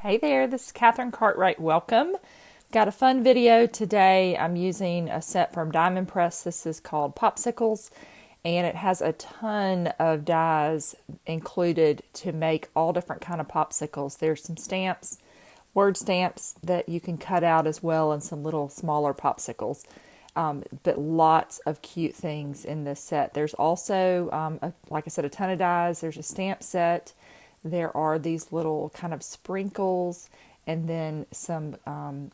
Hey there, this is Katherine Cartwright. Welcome. Got a fun video today. I'm using a set from Diamond Press. This is called Popsicles, and it has a ton of dies included to make all different kind of popsicles. There's some stamps, word stamps that you can cut out as well, and some little smaller popsicles. But lots of cute things in this set. There's also, like I said, a ton of dies. There's a stamp set. There are these little kind of sprinkles and then some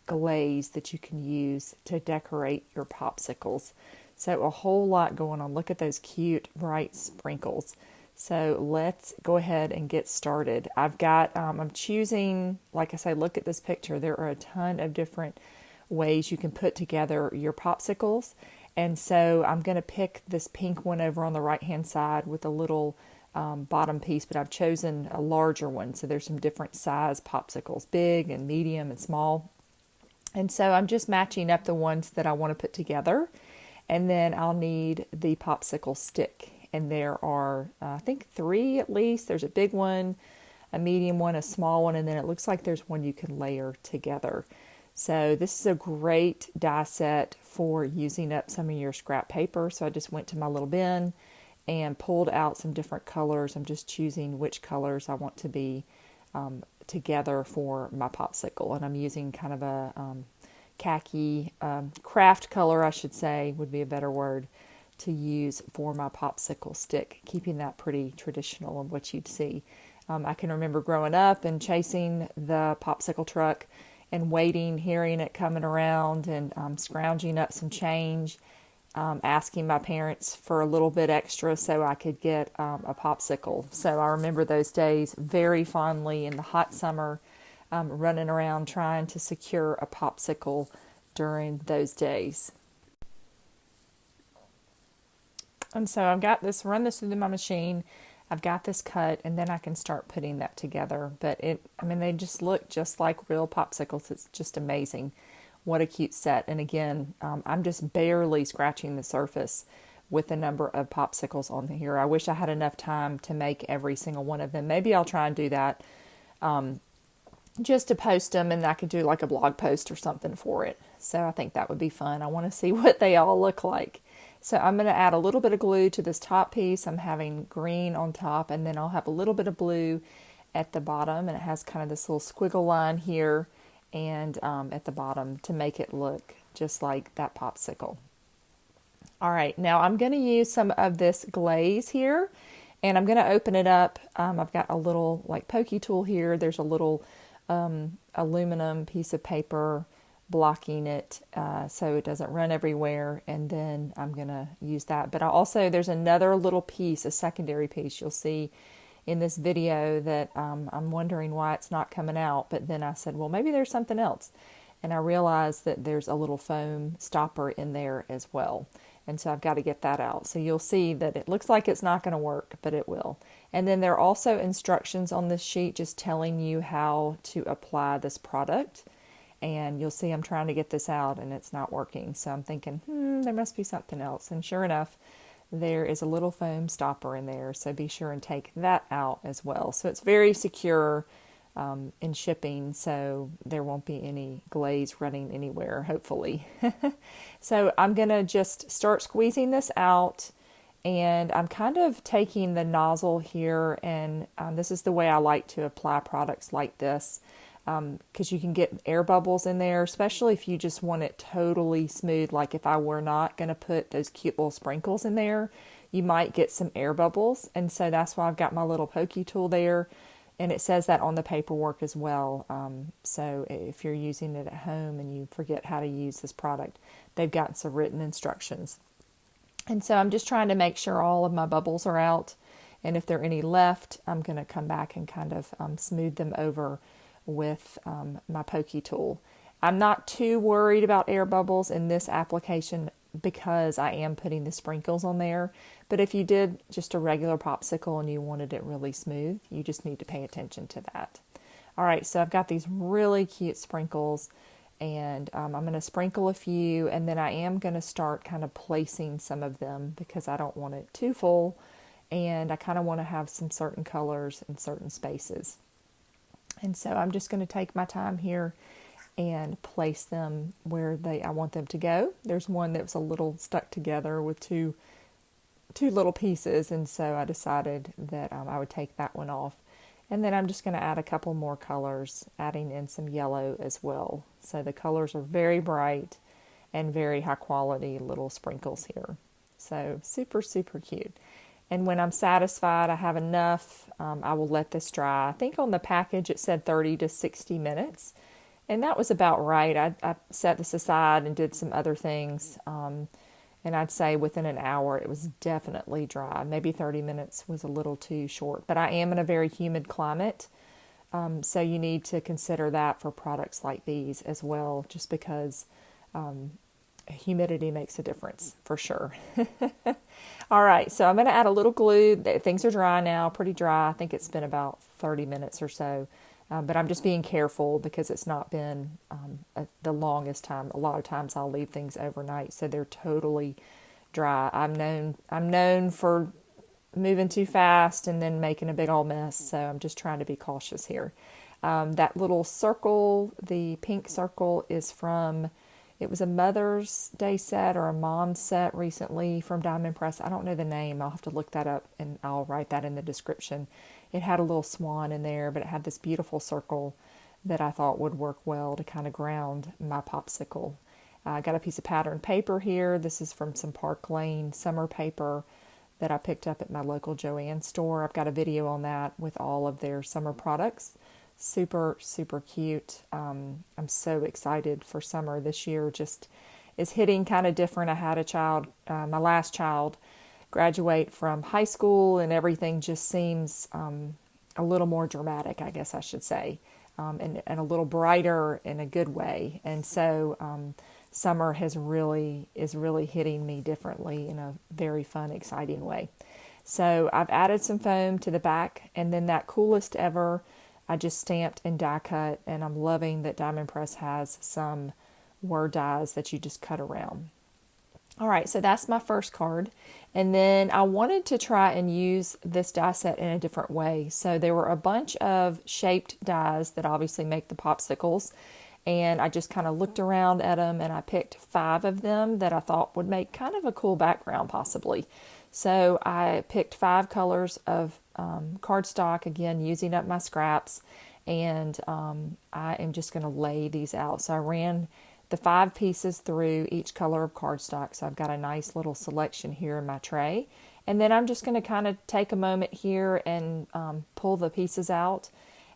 glaze that you can use to decorate your popsicles. So a whole lot going on. Look at those cute bright sprinkles. So let's go ahead and get started. I'm choosing, like I say, look at this picture. There are a ton of different ways you can put together your popsicles. And so I'm going to pick this pink one over on the right hand side with a little bottom piece, but I've chosen a larger one. So there's some different size popsicles, big and medium and small. And so I'm just matching up the ones that I want to put together. And then I'll need the popsicle stick. And there are, I think, 3 at least. There's a big one, a medium one, a small one, and then it looks like there's one you can layer together. So this is a great die set for using up some of your scrap paper. So I just went to my little bin and pulled out some different colors. I'm just choosing which colors I want to be together for my popsicle. And I'm using kind of a khaki craft color, I should say, would be a better word to use for my popsicle stick, keeping that pretty traditional of what you'd see. I can remember growing up and chasing the popsicle truck and waiting, hearing it coming around, and scrounging up some change, asking my parents for a little bit extra so I could get a popsicle. So I remember those days very fondly in the hot summer, running around trying to secure a popsicle during those days. And so I've got this, run this through my machine. I've got this cut, and then I can start putting that together. But they just look just like real popsicles. It's just amazing. What a cute set. And again, I'm just barely scratching the surface with the number of popsicles on here. I wish I had enough time to make every single one of them. Maybe I'll try and do that just to post them, and I could do like a blog post or something for it. So I think that would be fun. I want to see what they all look like. So I'm going to add a little bit of glue to this top piece. I'm having green on top, and then I'll have a little bit of blue at the bottom, and it has kind of this little squiggle line here and at the bottom to make it look just like that popsicle. All right, now I'm going to use some of this glaze here, and I'm going to open it up. I've got a little like pokey tool here. There's a little aluminum piece of paper blocking it so it doesn't run everywhere, and then I'm going to use that. But there's another little piece, a secondary piece you'll see in this video that I'm wondering why it's not coming out, but then I said, well, maybe there's something else. And I realized that there's a little foam stopper in there as well. And so I've got to get that out. So you'll see that it looks like it's not going to work, but it will. And then there are also instructions on this sheet just telling you how to apply this product. And you'll see I'm trying to get this out and it's not working. So I'm thinking, there must be something else. And sure enough, there is a little foam stopper in there, so be sure and take that out as well. So it's very secure in shipping, so there won't be any glaze running anywhere, hopefully. So I'm going to just start squeezing this out, and I'm kind of taking the nozzle here, and this is the way I like to apply products like this, because you can get air bubbles in there, especially if you just want it totally smooth. Like if I were not going to put those cute little sprinkles in there, you might get some air bubbles. And so that's why I've got my little pokey tool there. And it says that on the paperwork as well. So if you're using it at home and you forget how to use this product, they've got some written instructions. And so I'm just trying to make sure all of my bubbles are out. And if there are any left, I'm going to come back and kind of smooth them over with my pokey tool. I'm not too worried about air bubbles in this application because I am putting the sprinkles on there. But if you did just a regular popsicle and you wanted it really smooth, you just need to pay attention to that. All right, so I've got these really cute sprinkles, and I'm going to sprinkle a few, and then I am going to start kind of placing some of them because I don't want it too full, and I kind of want to have some certain colors in certain spaces. And so I'm just going to take my time here and place them where I want them to go. There's one that was a little stuck together with two little pieces, and so I decided that I would take that one off. And then I'm just going to add a couple more colors, adding in some yellow as well. So the colors are very bright and very high quality little sprinkles here. So super, super cute. And when I'm satisfied I have enough, I will let this dry. I think on the package it said 30 to 60 minutes. And that was about right. I set this aside and did some other things. And I'd say within an hour it was definitely dry. Maybe 30 minutes was a little too short. But I am in a very humid climate. So you need to consider that for products like these as well, just because humidity makes a difference for sure. All right, so I'm going to add a little glue. Things are dry now, pretty dry. I think it's been about 30 minutes or so. But I'm just being careful because it's not been the longest time. A lot of times I'll leave things overnight, so they're totally dry. I'm known for moving too fast and then making a big old mess, so I'm just trying to be cautious here. That little circle, the pink circle, is from, it was a Mother's Day set or a mom's set recently from Diamond Press. I don't know the name. I'll have to look that up and I'll write that in the description. It had a little swan in there, but it had this beautiful circle that I thought would work well to kind of ground my popsicle. I got a piece of patterned paper here. This is from some Park Lane summer paper that I picked up at my local Joann store. I've got a video on that with all of their summer products. Super, super cute. I'm so excited for summer this year. Just is hitting kind of different. I had a child, my last child, graduate from high school, and everything just seems a little more dramatic, I guess I should say, and a little brighter in a good way. And so summer is really hitting me differently in a very fun, exciting way. So I've added some foam to the back, and then that Coolest Ever I just stamped and die cut, and I'm loving that Diamond Press has some word dies that you just cut around. All right, so that's my first card. And then I wanted to try and use this die set in a different way. So there were a bunch of shaped dies that obviously make the popsicles. And I just kind of looked around at them and I picked 5 of them that I thought would make kind of a cool background possibly. So I picked 5 colors of cardstock, again, using up my scraps. And I am just going to lay these out. So I ran the 5 pieces through each color of cardstock. So I've got a nice little selection here in my tray. And then I'm just going to kind of take a moment here and pull the pieces out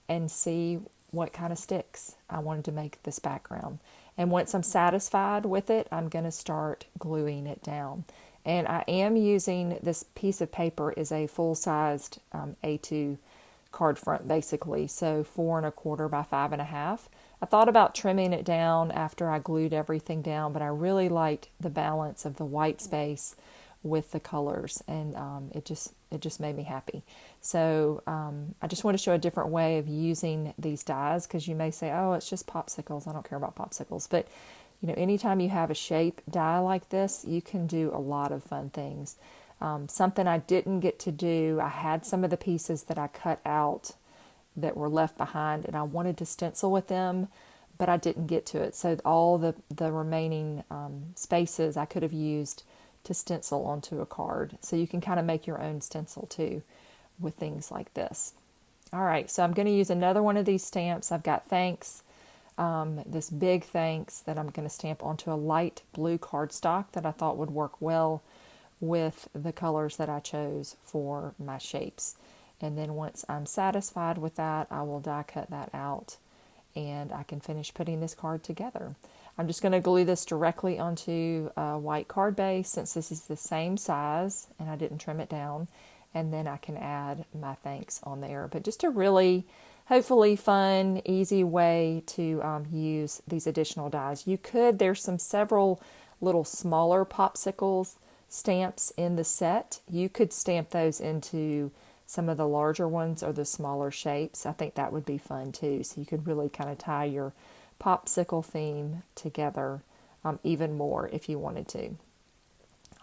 and see what kind of sticks I wanted to make this background. And once I'm satisfied with it, I'm going to start gluing it down. And I am using this piece of paper is a full-sized A2 card front basically. So 4 1/4 by 5 1/2. I thought about trimming it down after I glued everything down, but I really liked the balance of the white space with the colors, and it just made me happy. So I just want to show a different way of using these dies, because you may say, oh, it's just popsicles. I don't care about popsicles. But you know, anytime you have a shape die like this, you can do a lot of fun things. Something I didn't get to do, I had some of the pieces that I cut out that were left behind, and I wanted to stencil with them, but I didn't get to it. So all the remaining spaces I could have used to stencil onto a card. So you can kind of make your own stencil too with things like this. All right, so I'm going to use another one of these stamps. I've got thanks, this big thanks that I'm going to stamp onto a light blue cardstock that I thought would work well with the colors that I chose for my shapes. And then once I'm satisfied with that, I will die cut that out and I can finish putting this card together. I'm just going to glue this directly onto a white card base since this is the same size and I didn't trim it down. And then I can add my thanks on there. But just a really, hopefully fun, easy way to use these additional dies. You could, there's several little smaller popsicles stamps in the set. You could stamp those into some of the larger ones or the smaller shapes. I think that would be fun too. So you could really kind of tie your popsicle theme together even more if you wanted to.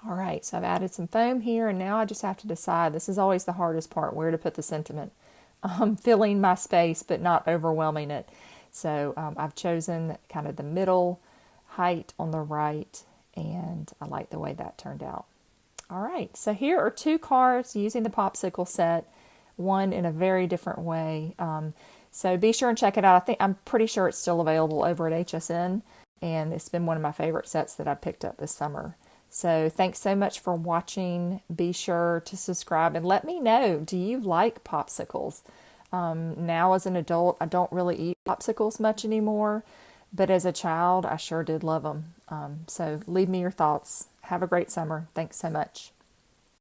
All right, so I've added some foam here, and now I just have to decide. This is always the hardest part, where to put the sentiment filling my space but not overwhelming it. So I've chosen kind of the middle height on the right, and I like the way that turned out. All right, so here are 2 cards using the Popsicle set, one in a very different way. So be sure and check it out. I'm pretty sure it's still available over at HSN, and it's been one of my favorite sets that I picked up this summer. So thanks so much for watching. Be sure to subscribe and let me know, do you like popsicles? Now as an adult, I don't really eat popsicles much anymore, but as a child, I sure did love them. So leave me your thoughts. Have a great summer. Thanks so much.